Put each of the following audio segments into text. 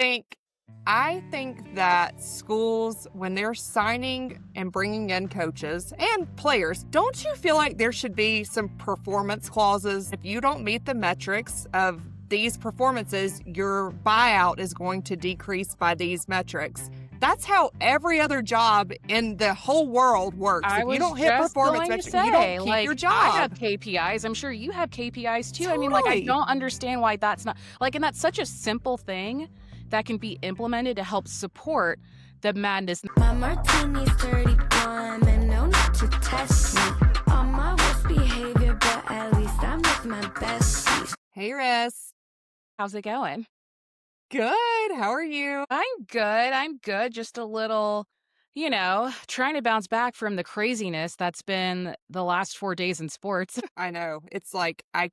think I think that schools, when they're signing and bringing in coaches and players, don't you feel like there should be some performance clauses? If you don't meet the metrics of these performances, your buyout is going to decrease by these metrics. That's how every other job in the whole world works. I If you was don't hit just performance going to metrics, you don't say, keep your like, I have job. KPIs. I'm sure you have KPIs too. I mean, like, I Totally. don't understand why that's not like, and that's such a simple thing that can be implemented to help support the madness. My martini's 31 and no need to test me. On my worst behavior, but at least I'm with my besties. Hey, Riss. How's it going? Good. How are you? I'm good. I'm good. Just a little, trying to bounce back from the craziness that's been the last 4 days in sports. I know. It's like I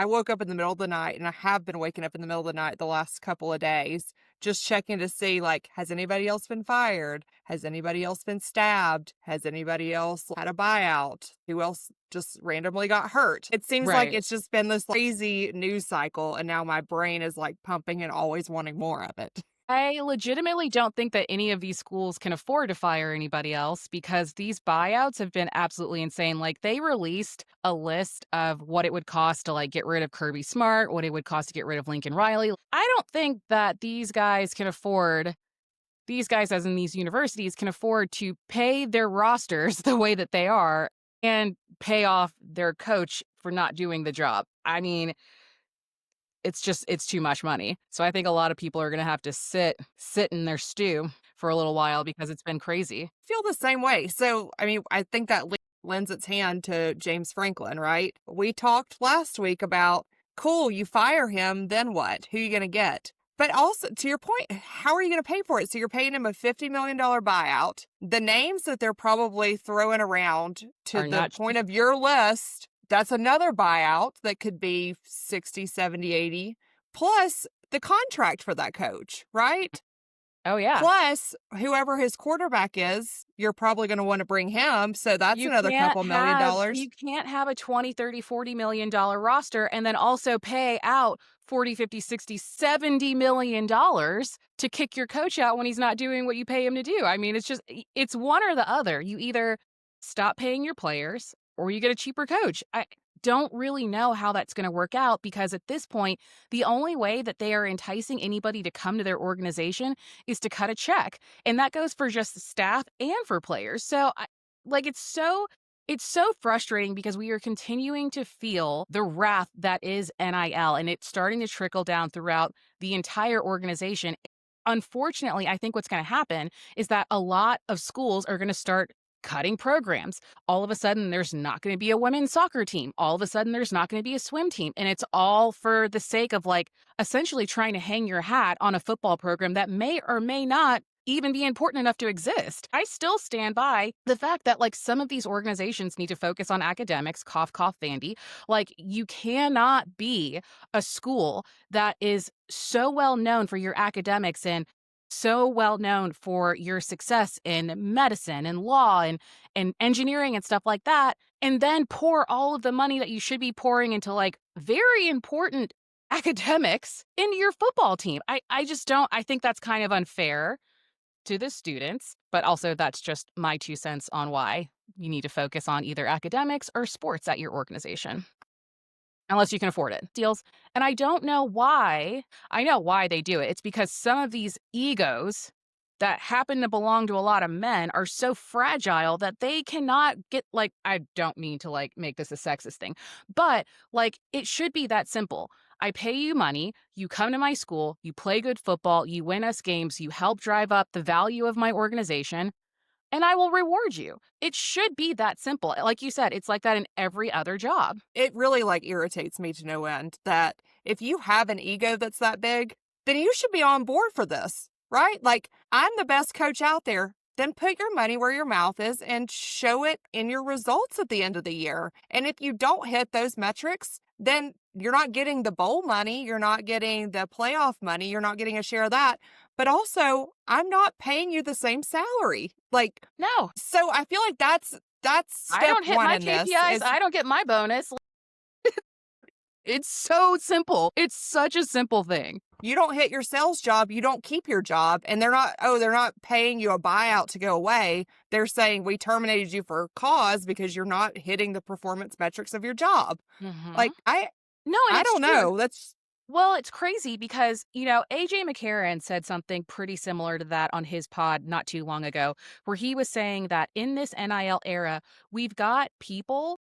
woke up in the middle of the night and I have been waking up in the middle of the night the last couple of days, just checking to see, like, has anybody else been fired? Has anybody else been stabbed? Has anybody else had a buyout? Who else just randomly got hurt? It seems like Right. it's just been this crazy news cycle. And now my brain is like pumping and always wanting more of it. I legitimately don't think that any of these schools can afford to fire anybody else because these buyouts have been absolutely insane. Like they released a list of what it would cost to like get rid of Kirby Smart, what it would cost to get rid of Lincoln Riley. I don't think that these guys as in these universities can afford to pay their rosters the way that they are and pay off their coach for not doing the job. I mean, it's too much money. So I think a lot of people are going to have to sit in their stew for a little while because it's been crazy. Feel the same way. So, I mean, I think that lends its hand to James Franklin, right? We talked last week about, cool, you fire him, then what? Who are you going to get? But also, to your point, how are you going to pay for it? So you're paying him a $50 million buyout. The names that they're probably throwing around to Are the not point of your list, that's another buyout that could be 60, 70, 80, plus the contract for that coach, right? Oh yeah. Plus, whoever his quarterback is, you're probably going to want to bring him. So that's another couple million dollars. You can't have a 20, 30, $40 million roster and then also pay out 40, 50, 60, $70 million to kick your coach out when he's not doing what you pay him to do. I mean, it's one or the other. You either stop paying your players or you get a cheaper coach. I don't really know how that's going to work out because at this point, the only way that they are enticing anybody to come to their organization is to cut a check. And that goes for just staff and for players. So it's so frustrating because we are continuing to feel the wrath that is NIL and it's starting to trickle down throughout the entire organization. Unfortunately, I think what's going to happen is that a lot of schools are going to start cutting programs. All of a sudden, there's not going to be a women's soccer team. All of a sudden, there's not going to be a swim team. And it's all for the sake of like essentially trying to hang your hat on a football program that may or may not even be important enough to exist. I still stand by the fact that like some of these organizations need to focus on academics, cough, cough, Vandy. Like you cannot be a school that is so well known for your academics and so well known for your success in medicine and law and engineering and stuff like that, and then pour all of the money that you should be pouring into like very important academics into your football team. I just don't, I think that's kind of unfair to the students, but also that's just my 2 cents on why you need to focus on either academics or sports at your organization. Unless you can afford it. Deals. And I don't know why. I know why they do it. It's because some of these egos that happen to belong to a lot of men are so fragile that they cannot get like I don't mean to like make this a sexist thing, but like it should be that simple. I pay you money, you come to my school, you play good football, you win us games, you help drive up the value of my organization, and I will reward you. It should be that simple. Like you said, it's like that in every other job. It really like irritates me to no end that if you have an ego that's that big, then you should be on board for this, right? Like, I'm the best coach out there. Then put your money where your mouth is and show it in your results at the end of the year. And if you don't hit those metrics, then you're not getting the bowl money, you're not getting the playoff money, you're not getting a share of that. But also, I'm not paying you the same salary. Like, No, so I feel like that's I step don't hit one my in this. KPIs. Is I don't get my bonus. It's so simple. It's such a simple thing. You don't hit your sales job, you don't keep your job. And they're not paying you a buyout to go away. They're saying we terminated you for cause because you're not hitting the performance metrics of your job. Mhm. Like, I No, and I it's don't true. know. That's Well, it's crazy because, AJ McCarron said something pretty similar to that on his pod not too long ago, where he was saying that in this NIL era, we've got people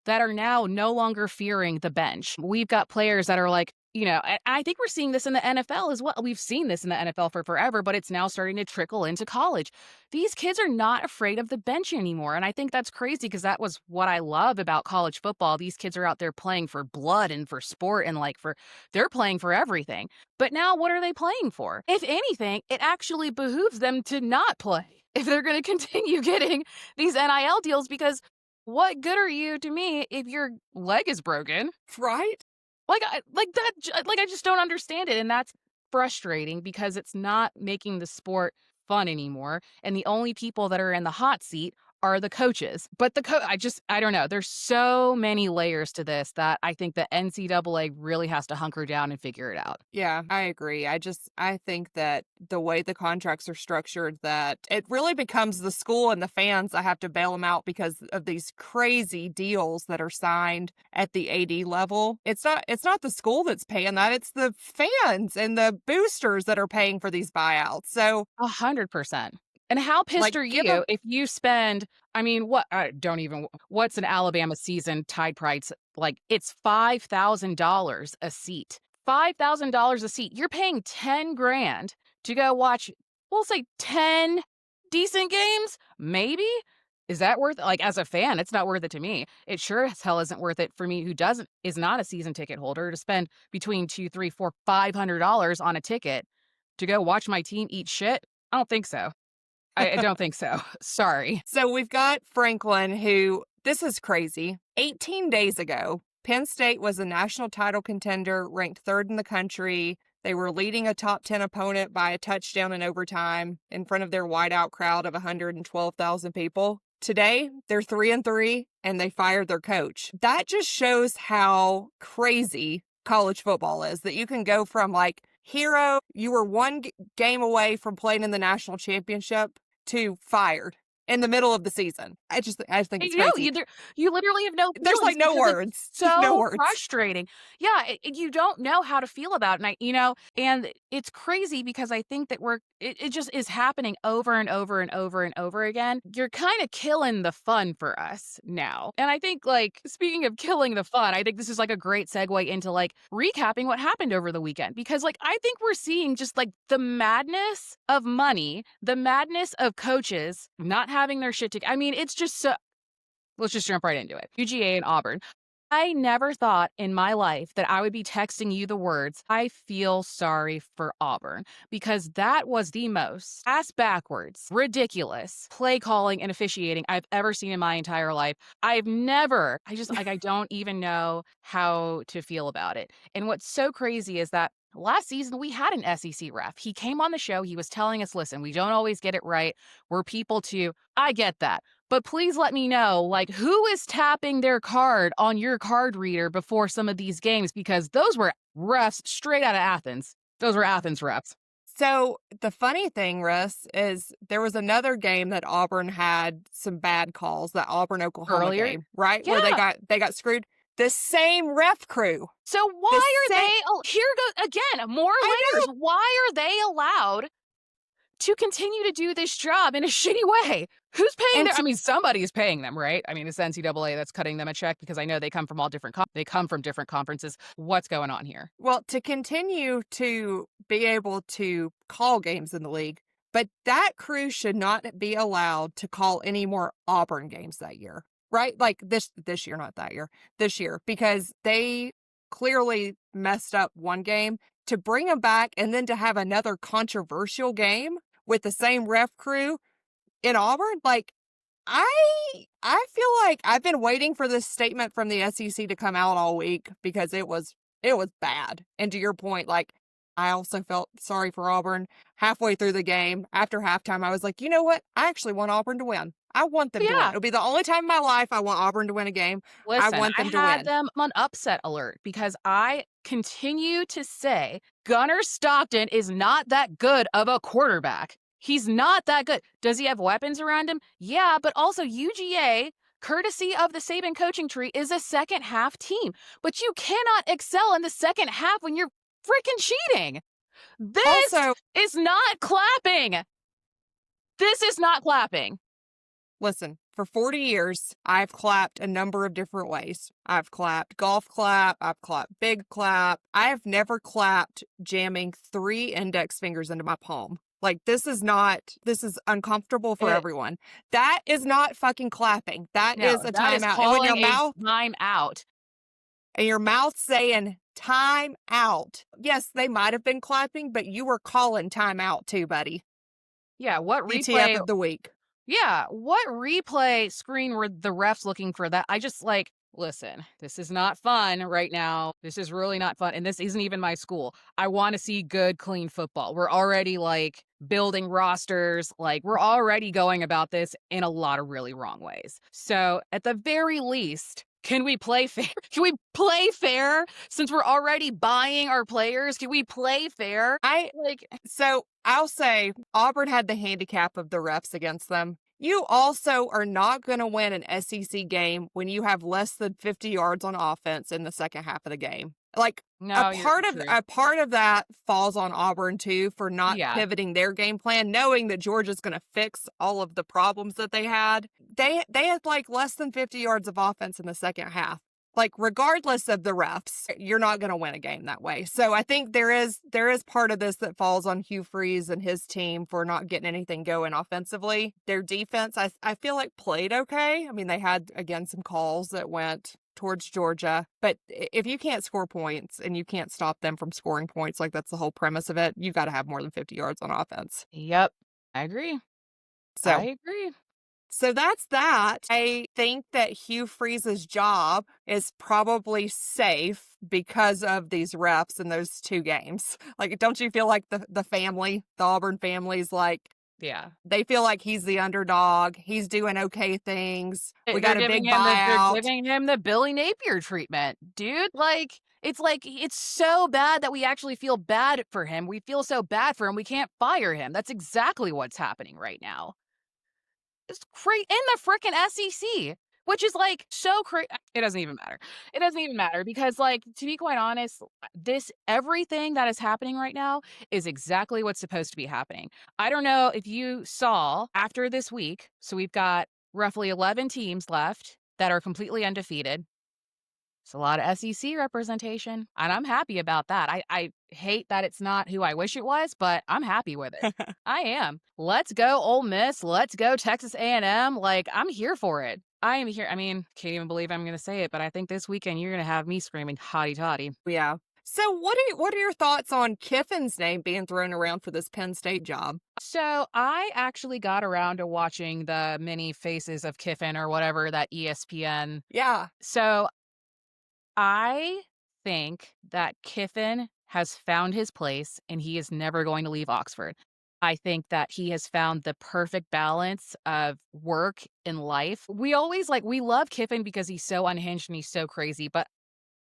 that are now no longer fearing the bench. We've got players that are like, and I think we're seeing this in the NFL as well. We've seen this in the NFL for forever, but it's now starting to trickle into college. These kids are not afraid of the bench anymore. And I think that's crazy because that was what I love about college football. These kids are out there playing for blood and for sport and they're playing for everything. But now what are they playing for? If anything, it actually behooves them to not play if they're going to continue getting these NIL deals because what good are you to me if your leg is broken? right. I just don't understand it, and that's frustrating because it's not making the sport fun anymore, and the only people that are in the hot seat are the coaches. But I don't know. There's so many layers to this that I think the NCAA really has to hunker down and figure it out. Yeah, I agree. I think that the way the contracts are structured, that it really becomes the school and the fans that have to bail them out because of these crazy deals that are signed at the AD level. It's not the school that's paying that. It's the fans and the boosters that are paying for these buyouts. So, 100%. And how pissed like, are give them you if you spend, I mean, what's an Alabama season tide price? Like, it's $5,000 a seat. $5,000 a seat. You're paying 10 grand to go watch, we'll say 10 decent games, maybe? Is that worth it? Like, as a fan, it's not worth it to me. It sure as hell isn't worth it for me who is not a season ticket holder to spend between two, three, four, $500 on a ticket to go watch my team eat shit. I don't think so. I don't think so. Sorry. So we've got Franklin, who, this is crazy. 18 days ago, Penn State was a national title contender, ranked third in the country. They were leading a top 10 opponent by a touchdown in overtime in front of their whiteout crowd of 112,000 people. Today, they're 3-3 and they fired their coach. That just shows how crazy college football is, that you can go from like hero, you were one game away from playing in the national championship, to fired in the middle of the season. I think it's crazy. You literally have no There's feelings like no because it's words. No so words. frustrating. Yeah, you don't know how to feel about it. And it's crazy because I think that it just is happening over and over and over and over again. You're kind of killing the fun for us now. And I think, like, speaking of killing the fun, I think this is like a great segue into like recapping what happened over the weekend because like I think we're seeing just like the madness of money, the madness of coaches not having their shit together. I mean, it's just so. Let's just jump right into it. UGA and Auburn. I never thought in my life that I would be texting you the words, I feel sorry for Auburn, because that was the most ass backwards, ridiculous play calling and officiating I've ever seen in my entire life. I don't even know how to feel about it. And what's so crazy is that last season, we had an SEC ref. He came on the show. He was telling us, listen, we don't always get it right. We're people too. I get that. But please let me know, like, who is tapping their card on your card reader before some of these games? Because those were refs straight out of Athens. Those were Athens refs. So the funny thing, Russ, is there was another game that Auburn had some bad calls, that Auburn-Oklahoma Earlier? game, right? Yeah. Where they got screwed. The same ref crew. So why are they, here goes, again, more layers. Why are they allowed to continue to do this job in a shitty way? Who's paying them? I mean, somebody is paying them, right? I mean, it's the NCAA that's cutting them a check because I know they come from all different they come from different conferences. What's going on here? Well, to continue to be able to call games in the league, but that crew should not be allowed to call any more Auburn games that year, right? Like this year, not that year, this year, because they clearly messed up one game. To bring them back and then to have another controversial game with the same ref crew in Auburn, like, I feel like I've been waiting for this statement from the SEC to come out all week because it was bad. And to your point, like, I also felt sorry for Auburn halfway through the game. After halftime, I was like, you know what? I actually want Auburn to win. I want them to win. Yeah. It'll be the only time in my life I want Auburn to win a game. I Listen, want I them to had win. them on upset alert because I continue to say Gunnar Stockton is not that good of a quarterback. He's not that good. Does he have weapons around him? Yeah, but also UGA, courtesy of the Saban coaching tree, is a second half team. But you cannot excel in the second half when you're freaking cheating. This Also, is not clapping. This is not clapping. listen, for 40 years, I've clapped a number of different ways. I've clapped golf clap, I've clapped big clap. I have never clapped jamming 3 index fingers into my palm. Like, this is uncomfortable for everyone. That is not fucking clapping. That No, is a that is timeout. And when calling a time out. and your mouth saying time out. Yes, they might have been clapping, but you were calling time out too, buddy. Yeah, what DTF replay? of the week. Yeah, what replay screen were the refs looking for that? I just like, listen, this is not fun right now. This is really not fun. And this isn't even my school. I want to see good, clean football. We're already like building rosters. Like, we're already going about this in a lot of really wrong ways. So, at the very least, can we play fair? Can we play fair since we're already buying our players? Can we play fair? So I'll say Auburn had the handicap of the refs against them. You also are not going to win an SEC game when you have less than 50 yards on offense in the second half of the game. Like, No, a part of that falls on Auburn too for not Yeah. pivoting their game plan, knowing that Georgia's going to fix all of the problems that they had. They had like less than 50 yards of offense in the second half. Like, regardless of the refs, you're not going to win a game that way. So I think there is part of this that falls on Hugh Freeze and his team for not getting anything going offensively. Their defense, I feel like, played okay. I mean, they had, again, some calls that went towards Georgia. But if you can't score points and you can't stop them from scoring points, like that's the whole premise of it, you got to have more than 50 yards on offense. Yep, I agree. I agree. So that's that. I think that Hugh Freeze's job is probably safe because of these refs in those 2 games. Like, don't you feel like the family, the Auburn family's like, Yeah. they feel like he's the underdog. He's doing okay things. We got a big They're buyout. giving him the Billy Napier treatment, dude. Like, it's so bad that we actually feel bad for him. We feel so bad for him, we can't fire him. That's exactly what's happening right now. It's crazy in the freaking SEC, which is like so crazy. It doesn't even matter. It doesn't even matter because, like, to be quite honest, everything that is happening right now is exactly what's supposed to be happening. I don't know if you saw after this week. So we've got roughly 11 teams left that are completely undefeated. It's a lot of SEC representation, and I'm happy about that. I hate that it's not who I wish it was, but I'm happy with it. I am. Let's go Ole Miss. Let's go Texas A&M. Like, I'm here for it. I am here. I mean, can't even believe I'm going to say it, but I think this weekend you're going to have me screaming hotty toddy. Yeah. So what are your thoughts on Kiffin's name being thrown around for this Penn State job? So I actually got around to watching the mini faces of Kiffin or whatever, that ESPN. Yeah. So I think that Kiffin has found his place and he is never going to leave Oxford. I think that he has found the perfect balance of work and life. We love Kiffin because he's so unhinged and he's so crazy, but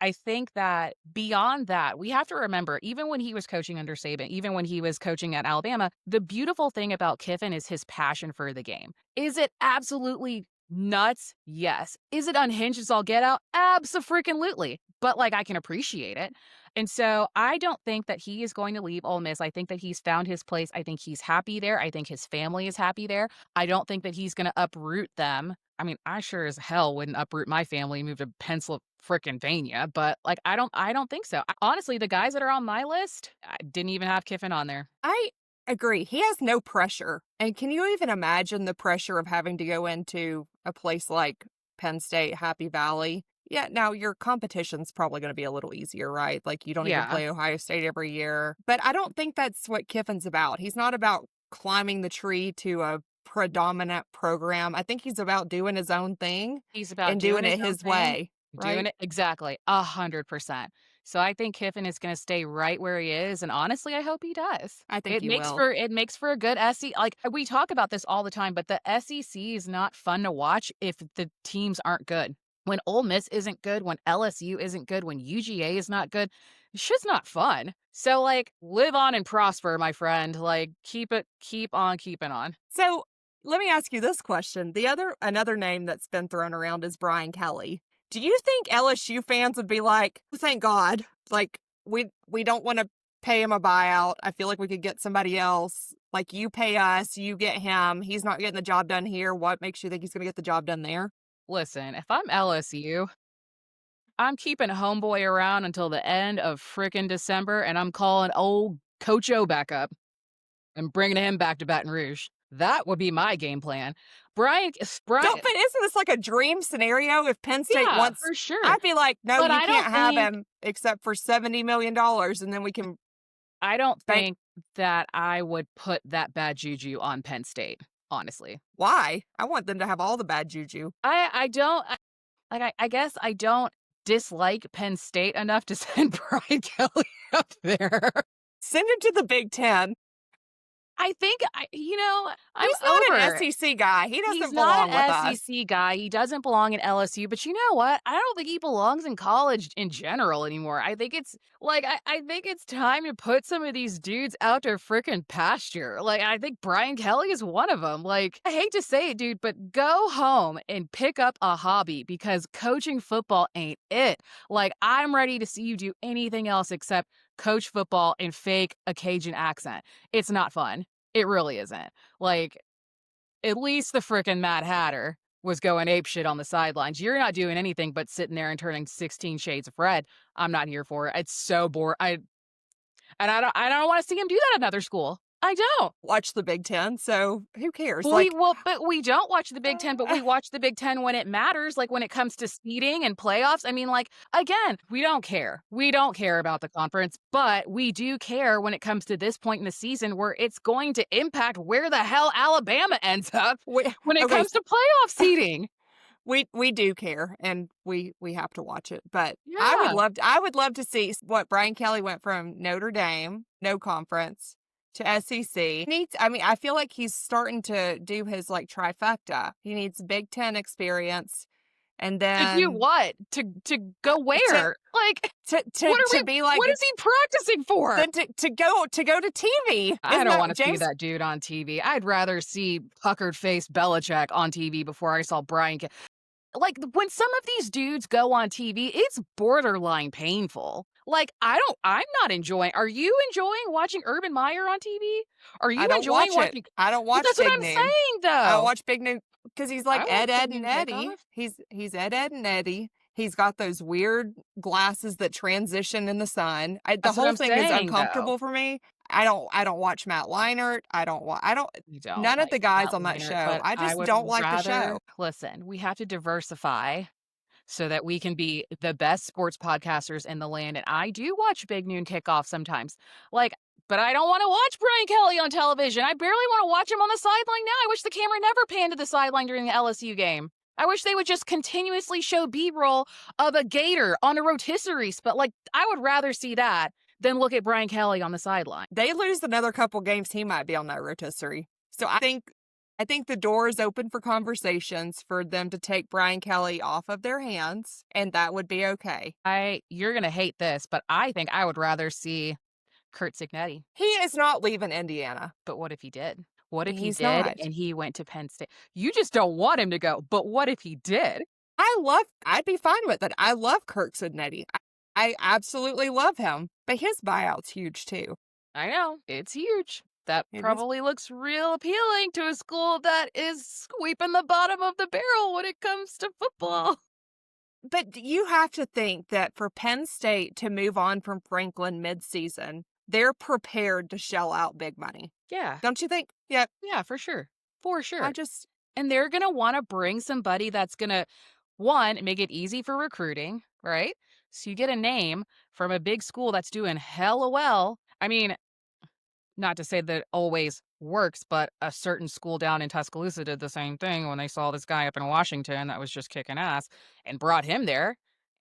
I think that beyond that, we have to remember, even when he was coaching under Saban, even when he was coaching at Alabama, the beautiful thing about Kiffin is his passion for the game. Is it absolutely nuts? Yes. Is it unhinged as all get out? Abso-freaking-lutely. But, like, I can appreciate it. And so I don't think that he is going to leave Ole Miss. I think that he's found his place. I think he's happy there. I think his family is happy there. I don't think that he's going to uproot them. I mean, I sure as hell wouldn't uproot my family and move to Pennsylvania, but like, I don't think so. Honestly, the guys that are on my list, I didn't even have Kiffin on there. I agree. He has no pressure. And can you even imagine the pressure of having to go into a place like Penn State, Happy Valley? Yeah, now your competition's probably going to be a little easier, right? Like, you don't even Yeah. play Ohio State every year. But I don't think that's what Kiffin's about. He's not about climbing the tree to a predominant program. I think he's about doing his own thing He's about and doing it his own his thing, way. doing Right? it exactly 100%. So I think Kiffin is gonna stay right where he is, and honestly, I hope he does. I think It he makes will. for it makes for a good SE like, we talk about this all the time, but the SEC is not fun to watch if the teams aren't good. When Ole Miss isn't good, when LSU isn't good, when UGA is not good, it's just not fun. So, like, live on and prosper, my friend. Like, keep on keeping on. So let me ask you this question. Another name that's been thrown around is Brian Kelly. Do you think LSU fans would be like, "Oh, thank God, like we don't want to pay him a buyout. I feel like we could get somebody else. Like you pay us, you get him. He's not getting the job done here. What makes you think he's going to get the job done there?" Listen, if I'm LSU, I'm keeping homeboy around until the end of frickin' December, and I'm calling old Coach O back up and bringing him back to Baton Rouge. That would be my game plan. Don't, but isn't this like a dream scenario if Penn State Yeah, wants? for sure. I'd be like, no, But you can't have him except for $70 million, and then we can I don't bank. think that I would put that bad juju on Penn State, honestly. Why? I want them to have all the bad juju. I don't I guess I don't dislike Penn State enough to send Brian Kelly up there. Send him to the Big Ten. I think I'm He's not over an it. SEC guy. He doesn't He's belong not with an us. SEC guy. He doesn't belong in LSU. But you know what? I don't think he belongs in college in general anymore. I think it's like I think it's time to put some of these dudes out to frickin' pasture. Like I think Brian Kelly is one of them. Like I hate to say it, dude, but go home and pick up a hobby because coaching football ain't it. Like I'm ready to see you do anything else except coach football and fake a Cajun accent. It's not fun. It really isn't. Like at least the frickin' Mad Hatter was going apeshit on the sidelines. You're not doing anything but sitting there and turning 16 shades of red. I'm not here for it. It's so boring. I don't want to see him do that at another school. I don't. Watch the Big Ten, so who cares? But we don't watch the Big Ten, but we watch the Big Ten when it matters, like when it comes to seeding and playoffs. I mean, like, again, we don't care. We don't care about the conference, but we do care when it comes to this point in the season where it's going to impact where the hell Alabama ends up when it comes to playoff seeding. We do care, and we have to watch it. But Yeah. I would love to see what Brian Kelly went from Notre Dame, no conference, to SEC. I feel like he's starting to do his like trifecta. He needs Big Ten experience, and then To do what? To go where? Like to be like, what is he practicing for? then to go to TV. I don't want to see that dude on TV. I'd rather see puckered face Belichick on TV before I saw Brian. Like when some of these dudes go on TV, it's borderline painful. Like I'm not enjoying. Are you enjoying watching Urban Meyer on TV? Are you I don't enjoying watch watching? it. I don't watch That's Big what I'm Noon. saying, though. I don't watch Big Noon because he's like I Ed, watch Ed, Big and Noon Eddie. Kickoff. He's Ed, Ed, and Eddie. He's got those weird glasses that transition in the sun. The That's what whole I'm thing is saying, uncomfortable though. for me. I don't watch Matt Leinart. You don't None of the like guys Matt on that Leinart, show. but I I just would don't like the rather show. listen. We have to diversify so that we can be the best sports podcasters in the land. And I do watch Big Noon Kickoff sometimes. Like, but I don't want to watch Brian Kelly on television. I barely want to watch him on the sideline now. I wish the camera never panned to the sideline during the LSU game. I wish they would just continuously show B-roll of a gator on a rotisserie spot. Like, I would rather see that than look at Brian Kelly on the sideline. They lose another couple games, he might be on that rotisserie. So I think the door is open for conversations for them to take Brian Kelly off of their hands, and that would be okay. You're gonna hate this, but I think I would rather see Kurt Signetti. He is not leaving Indiana. But what if he did? What if He's he did not. and he went to Penn State? You just don't want him to go. But what if he did? I'd be fine with it. I love Kirk Sidnetti. I absolutely love him, but his buyout's huge too. I know. It's huge. That It is. probably looks real appealing to a school that is sweeping the bottom of the barrel when it comes to football. But you have to think that for Penn State to move on from Franklin midseason, they're prepared to shell out big money. Yeah. Don't you think? Yeah. Yeah, for sure. For sure. And they're going to want to bring somebody that's going to, one, make it easy for recruiting, right? So you get a name from a big school that's doing hella well. I mean, not to say that it always works, but a certain school down in Tuscaloosa did the same thing when they saw this guy up in Washington that was just kicking ass and brought him there.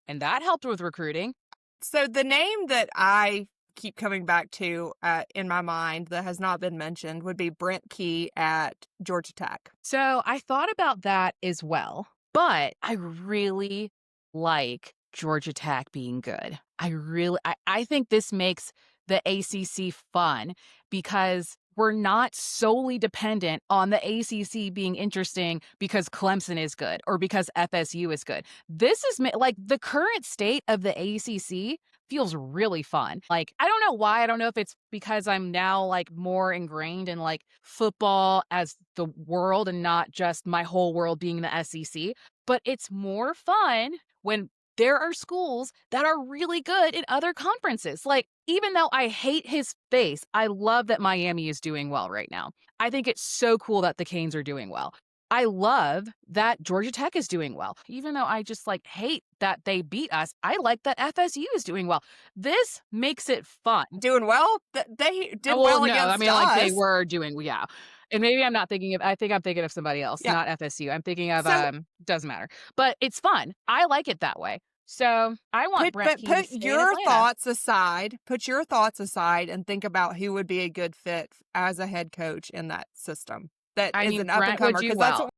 And that helped with recruiting. So the name that I keep coming back to in my mind that has not been mentioned would be Brent Key at Georgia Tech. So I thought about that as well, but I really like Georgia Tech being good. I think this makes the ACC fun because we're not solely dependent on the ACC being interesting because Clemson is good or because FSU is good. This is like the current state of the ACC feels really fun. Like, I don't know why. I don't know if it's because I'm now like more ingrained in like football as the world and not just my whole world being the SEC, but it's more fun when there are schools that are really good in other conferences. Like, even though I hate his face, I love that Miami is doing well right now. I think it's so cool that the Canes are doing well. I love that Georgia Tech is doing well. Even though I just like hate that they beat us, I like that FSU is doing well. This makes it fun. Doing well? They did Well, well no, against I mean, us. like they were doing, yeah. And maybe I'm not thinking of, I think I'm thinking of somebody else, Yeah. not FSU. I'm thinking of, So doesn't matter. But it's fun. I like it that way. So I want Brent Key to put stay in your Atlanta. thoughts aside. Put your thoughts aside and think about who would be a good fit as a head coach in that system. That I is mean, an up and Brent would comer do because well.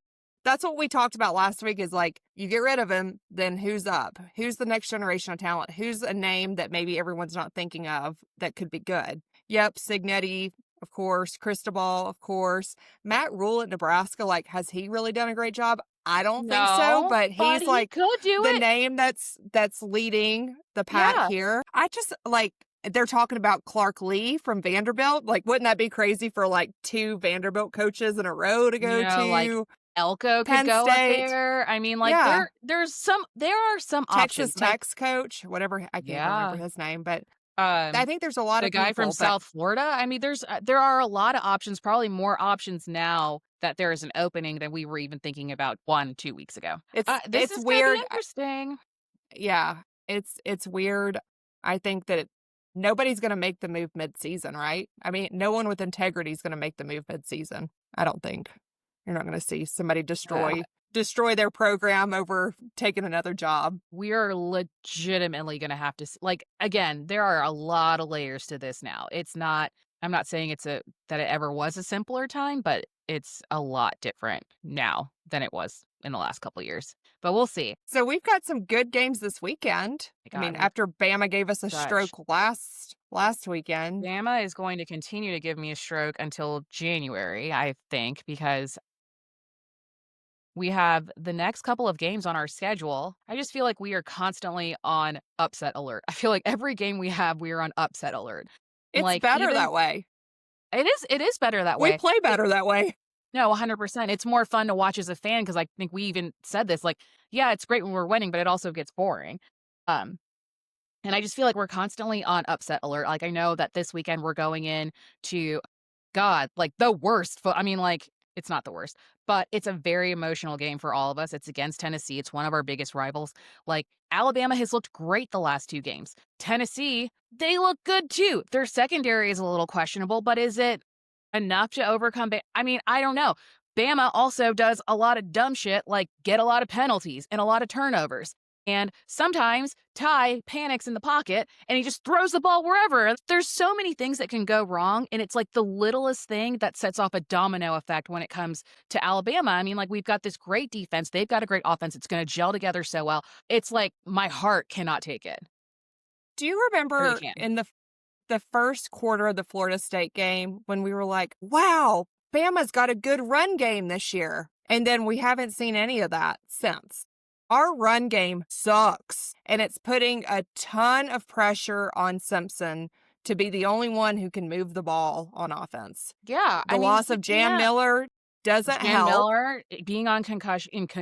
that's what we talked about last week. Is like you get rid of him, then who's up? Who's the next generation of talent? Who's a name that maybe everyone's not thinking of that could be good? Yep, Signetti, of course, Cristobal, of course. Matt Rule at Nebraska, like, has he really done a great job? I don't think so, No, but but he's he like could do the it. name that's leading the pack Yeah. here. I just like they're talking about Clark Lee from Vanderbilt. Like, wouldn't that be crazy for like 2 Vanderbilt coaches in a row to go Like to Elko could Penn go up State? there. I mean, like Yeah. there are some Texas options. Like, Tech's coach, whatever, I can't even remember yeah. his name, but I think there's a lot The of guy from people, but South Florida. I mean, there are a lot of options, probably more options now that there is an opening than we were even thinking about 1-2 weeks ago. This it's is gonna be weird. interesting. Yeah, it's weird. I think that nobody's going to make the move mid-season, right? I mean, no one with integrity is going to make the move mid-season. I don't think you're not going to see somebody destroy their program over taking another job. We are legitimately gonna have to like, again, there are a lot of layers to this now. It's not I'm not saying that it ever was a simpler time, but it's a lot different now than it was in the last couple of years. But we'll see. So we've got some good games this weekend. My I mean, God, after Bama gave us a such stroke last weekend. Bama is going to continue to give me a stroke until January, I think, because we have the next couple of games on our schedule. I just feel like we are constantly on upset alert. I feel like every game we have, we are on upset alert. It's Like, better even that way. it is better that We way. play better that way. No, 100%. It's more fun to watch as a fan because I think we even said this, like, yeah, it's great when we're winning, but it also gets boring. Um, and I just feel like we're constantly on upset alert. Like, I know that this weekend we're going in to God, like the worst. I mean, like, it's not the worst, but it's a very emotional game for all of us. It's against Tennessee. It's one of our biggest rivals. Like, Alabama has looked great the last 2 games. Tennessee, they look good too. Their secondary is a little questionable, but is it enough to overcome? I mean, I don't know. Bama also does a lot of dumb shit, like get a lot of penalties and a lot of turnovers. And sometimes Ty panics in the pocket and he just throws the ball wherever. There's so many things that can go wrong. And it's like the littlest thing that sets off a domino effect when it comes to Alabama. I mean, like, we've got this great defense. They've got a great offense. It's going to gel together so well. It's like my heart cannot take it. Do you Or they remember can. in the first quarter of the Florida State game when we were like, wow, Bama's got a good run game this year? And then we haven't seen any of that since. Our run game sucks, and it's putting a ton of pressure on Simpson to be the only one who can move the ball on offense. Yeah. The loss of Jam Miller doesn't Jan help. Miller being on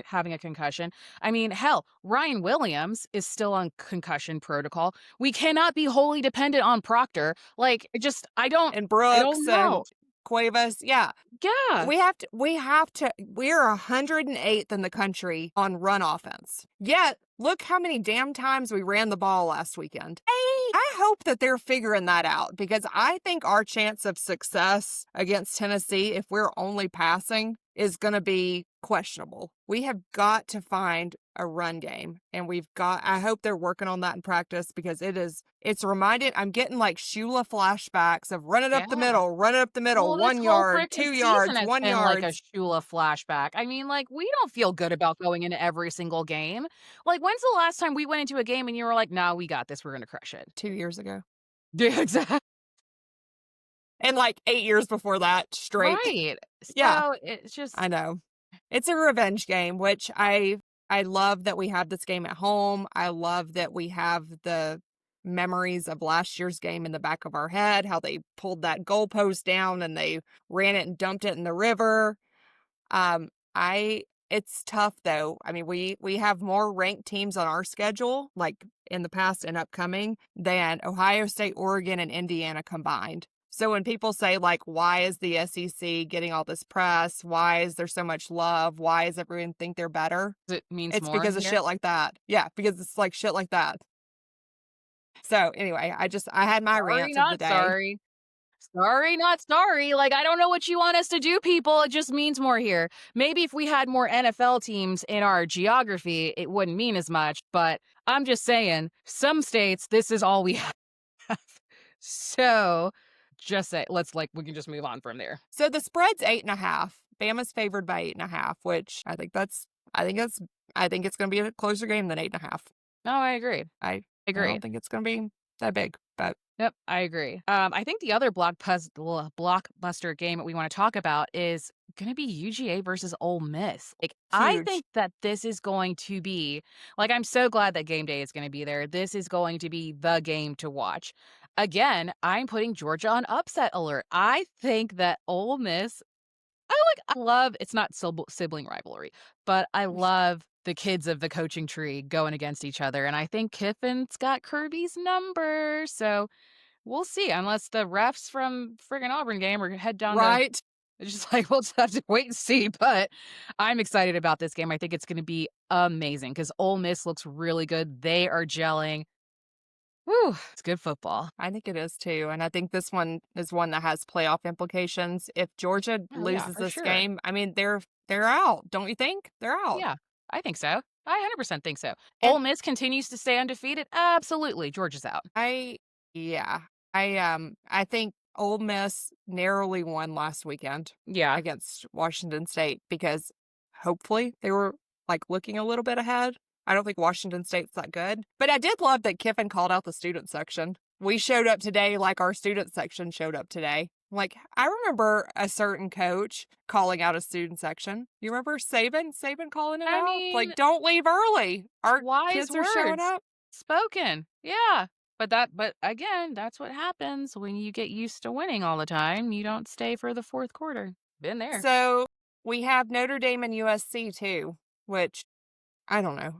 having a concussion. I mean, hell, Ryan Williams is still on concussion protocol. We cannot be wholly dependent on Proctor. Like, And I Brooks don't know. and Cuevas. Yeah. Yeah. We're 108th in the country on run offense. Yet, look how many damn times we ran the ball last weekend. I hope that they're figuring that out because I think our chance of success against Tennessee, if we're only passing, is going to be questionable. We have got to find a run game, and I hope they're working on that in practice, because I'm getting like Shula flashbacks of run it up the Yeah. middle, Well, this 1 whole yard, frickin' 2 season yards, has 1 been like a yard. Shula flashback. I mean, like, we don't feel good about going into every single game. Like, when's the last time we went into a game and you were like, "Nah, we got this. We're gonna crush it." 2 years ago. Yeah, exactly. And like 8 years before that straight. Right. Yeah, So it's just I know. It's a revenge game, which I love that we have this game at home. I love that we have the memories of last year's game in the back of our head, how they pulled that goalpost down and they ran it and dumped it in the river. Um, I It's tough though. I mean, we have more ranked teams on our schedule, like in the past and upcoming, than Ohio State, Oregon, and Indiana combined. So when people say, like, why is the SEC getting all this press? Why is there so much love? Why does everyone think they're better? it means It's more because of here. shit like that. Yeah, because it's like shit like that. So anyway, I had my Sorry, rant of the not day. sorry. Sorry, not sorry. Like, I don't know what you want us to do, people. It just means more here. Maybe if we had more NFL teams in our geography, it wouldn't mean as much. But I'm just saying, some states, this is all we have. So just say, we can just move on from there. So the spread's 8.5. Bama's favored by 8.5, which I think it's going to be a closer game than 8.5. No, I agree. I Agreed. don't think it's going to be that big, but Yep, I agree. I think the other blockbuster game that we want to talk about is going to be UGA versus Ole Miss. Like, I huge. think that this is going to be like, I'm so glad that game day is going to be there. This is going to be the game to watch. Again, I'm putting Georgia on upset alert. I think that Ole Miss, I love, it's not sibling rivalry, but I love the kids of the coaching tree going against each other. And I think Kiffin's got Kirby's number. So we'll see, unless the refs from friggin' Auburn game or head down to Right? it's just like, we'll just have to wait and see. But I'm excited about this game. I think it's going to be amazing because Ole Miss looks really good. They are gelling. Woo, it's good football. I think it is too. And I think this one is one that has playoff implications. If Georgia Oh, yeah, loses for this sure. game, I mean, they're out, don't you think? They're out. Yeah, I think so. I 100% think so. And Ole Miss continues to stay undefeated. Absolutely. Georgia's out. I yeah. I think Ole Miss narrowly won last weekend Yeah. against Washington State, because hopefully they were like looking a little bit ahead. I don't think Washington State's that good. But I did love that Kiffin called out the student section. We showed up today like our student section showed up today. Like, I remember a certain coach calling out a student section. You remember Saban calling it I out? mean, Like, don't leave early. Our wise kids are showing words up. spoken. Yeah. But again, that's what happens when you get used to winning all the time. You don't stay for the fourth quarter. Been there. So we have Notre Dame and USC too, which I don't know.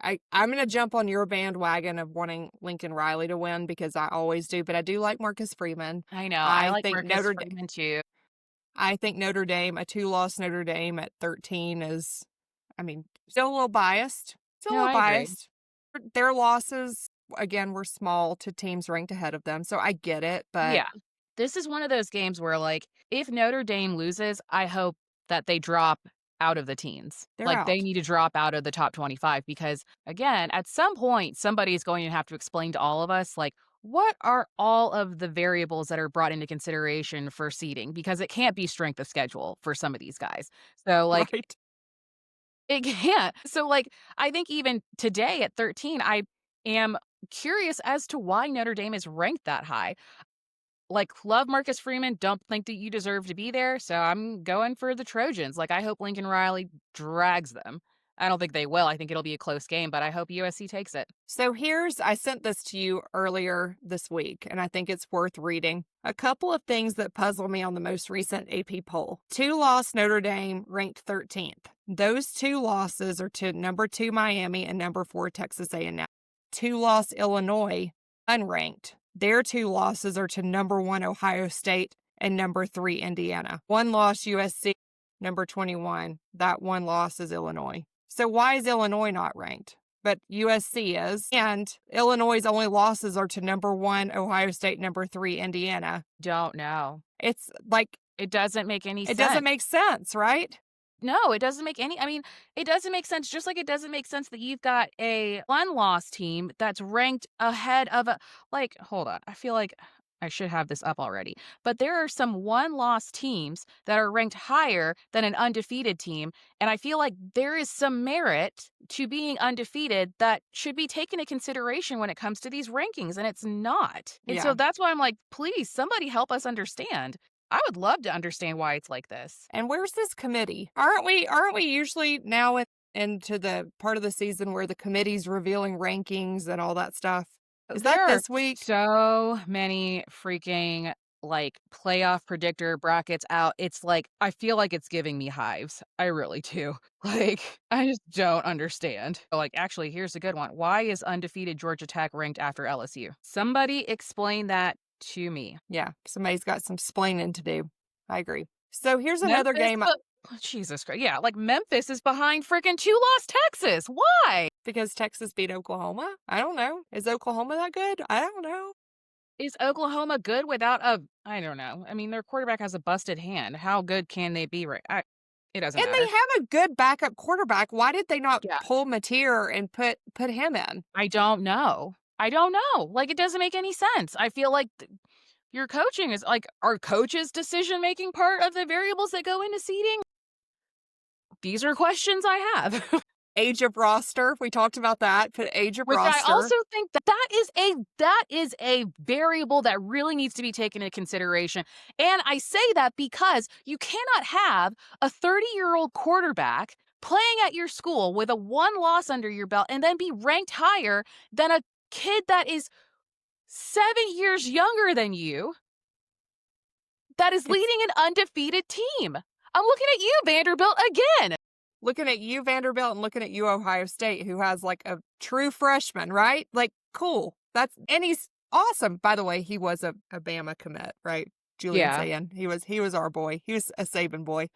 I'm going to jump on your bandwagon of wanting Lincoln Riley to win, because I always do, but I do like Marcus Freeman. I know. I I like think Marcus Freeman too. I think Notre Dame, a 2-loss Notre Dame at 13 is, I mean, still a little biased. Still a No, little I agree. biased. Their losses, again, were small to teams ranked ahead of them, so I get it, but Yeah. This is one of those games where, like, if Notre Dame loses, I hope that they drop out of the teens. they're Like, they out. need to drop out of the top 25 because, again, at some point, somebody is going to have to explain to all of us, like, what are all of the variables that are brought into consideration for seeding? Because it can't be strength of schedule for some of these guys. So, like, Right. it can't. So, like, I think even today at 13, I am curious as to why Notre Dame is ranked that high. Like, love Marcus Freeman, don't think that you deserve to be there, so I'm going for the Trojans. Like, I hope Lincoln Riley drags them. I don't think they will. I think it'll be a close game, but I hope USC takes it. So I sent this to you earlier this week, and I think it's worth reading. A couple of things that puzzle me on the most recent AP poll. 2-loss Notre Dame ranked 13th. Those 2 losses are to number 2 Miami and number 4 Texas A&M. 2-loss Illinois, unranked. Their 2 losses are to number 1 Ohio State and number 3 Indiana. 1-loss USC, number 21. That 1 loss is Illinois. So why is Illinois not ranked? But USC is. And Illinois' only losses are to number 1 Ohio State, number 3 Indiana. Don't know. It's like, It doesn't make any sense. it doesn't make sense, right? No, it doesn't make any I mean, it doesn't make sense, just like it doesn't make sense that you've got a one-loss team that's ranked ahead of a like, hold on, I feel like I should have this up already, but there are some one-loss teams that are ranked higher than an undefeated team, and I feel like there is some merit to being undefeated that should be taken into consideration when it comes to these rankings, and it's not. And so Yeah. that's why I'm like, "Please, somebody help us understand." I would love to understand why it's like this. And where's this committee? Aren't we usually now into the part of the season where the committee's revealing rankings and all that stuff? Is that There are this week? so many freaking, like, playoff predictor brackets out. It's like, I feel like it's giving me hives. I really do. Like, I just don't understand. Like, actually, here's a good one. Why is undefeated Georgia Tech ranked after LSU? Somebody explain that to me. Yeah, somebody's got some splaining to do. I agree. So here's another Memphis, game Jesus Christ. Yeah, like Memphis is behind freaking 2-loss Texas. Why? because Texas beat Oklahoma. I don't know. Is Oklahoma that good? I don't know. Is Oklahoma good without a I don't know. I mean, their quarterback has a busted hand. How good can they be it doesn't And they matter. have a good backup quarterback. Why did they not Yeah. pull Mateer and put him in? I don't know. I don't know. Like, it doesn't make any sense. I feel like your coaching is like, are coaches' decision making part of the variables that go into seeding? These are questions I have. Age of roster. We talked about that. Put age of Which roster. I also think that is a variable that really needs to be taken into consideration. And I say that because you cannot have a 30-year-old quarterback playing at your school with a one loss under your belt and then be ranked higher than a kid that is 7 years younger than you that is It's- leading an undefeated team. I'm looking at you, Vanderbilt, again. Looking at you, Vanderbilt, and looking at you, Ohio State, who has like a true freshman, right? Like, cool. And he's awesome. By the way, he was a Bama commit, right? Julian Yeah. Sayin. He was our boy. He was a Saban boy.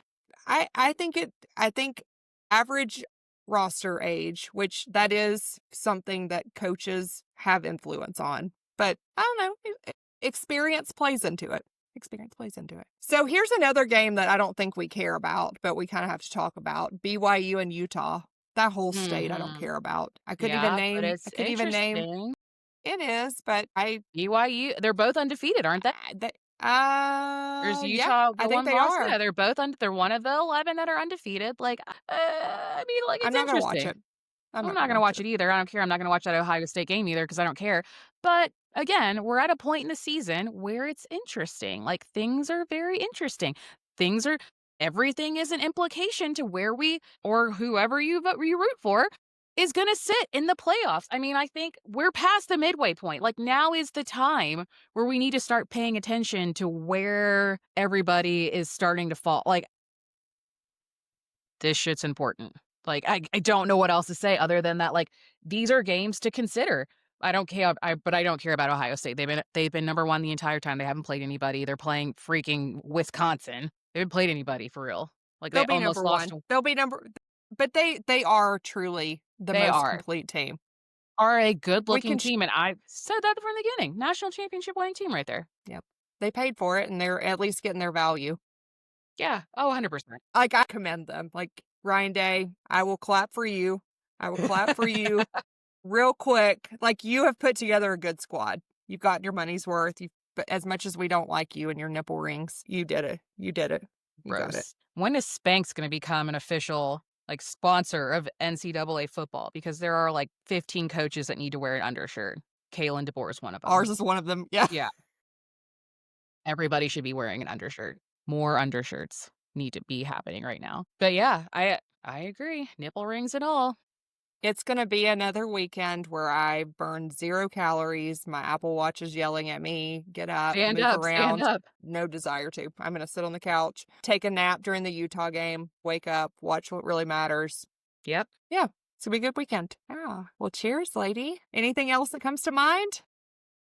I think average roster age, which that is something that coaches have influence on. But I don't know. Experience plays into it. Experience plays into it. So here's another game that I don't think we care about, but we kind of have to talk about. BYU and Utah. That whole state I don't Mhm. care about. I couldn't Yeah, even but name it's I couldn't even name interesting. it is, but BYU, they're both undefeated, aren't they? Or is yeah, Utah I the think one they loss? are. Yeah, they're one of the 11 that are undefeated. Like, I mean, like, I'm it's not gonna watch interesting. it. I'm I'm not not gonna gonna watch watch it. it either. I don't care. I'm not gonna watch that Ohio State game either because I don't care. But again, we're at a point in the season where it's interesting. Like, things are very interesting. Things are everything is an implication to where we or whoever you root for is going to sit in the playoffs. I mean, I think we're past the midway point. Like, now is the time where we need to start paying attention to where everybody is starting to fall. Like, this shit's important. Like, I don't know what else to say other than that, like, these are games to consider. I don't care, but I don't care about Ohio State. They've been number 1 the entire time. They haven't played anybody. They're playing freaking Wisconsin. They haven't played anybody for real. Like, They'll they be almost number lost 1. They'll be but they are truly the they most are complete team. a We good-looking can team, and I said that from the beginning. National championship winning team right there. Yep. They paid for it and they're at least getting their value. Yeah. Oh, 100%. Like, I commend them. Like, Ryan Day, I will clap for you. I will clap for you real quick. Like, you have put together a good squad. You've gotten your money's worth. But as much as we don't like you and your nipple rings, you did it. You did it. You got it. Gross. When is Spanx gonna become an official, like, sponsor of NCAA football? Because there are, like, 15 coaches that need to wear an undershirt. Kalen DeBoer is one of them. Ours is one of them. Yeah. Yeah. Everybody should be wearing an undershirt. More undershirts need to be happening right now. But yeah, I agree. Nipple rings and all. It's going to be another weekend where I burn 0 calories. My Apple Watch is yelling at me, get up, Stand move up, stand around. up. No desire to. I'm going to sit on the couch, take a nap during the Utah game, wake up, watch what really matters. Yep. Yeah, it's going to be a good weekend. Ah, well, cheers, lady. Anything else that comes to mind?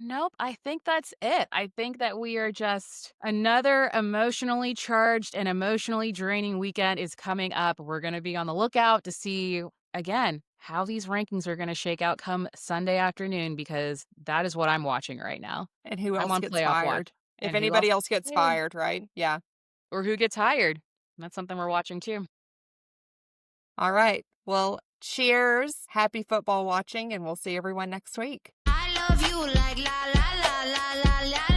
Nope, I think that's it. I think that we are just another emotionally charged and emotionally draining weekend is coming up. We're going to be on the lookout to see, again, how these rankings are going to shake out come Sunday afternoon because that is what I'm watching right now. And who I'm else on gets playoff watch. fired? If And who else anybody gets else gets fired? fired, right? Yeah. Or who gets hired. That's something we're watching too. All right. Well, cheers. Happy football watching, and we'll see everyone next week. I love you like la la la la la la.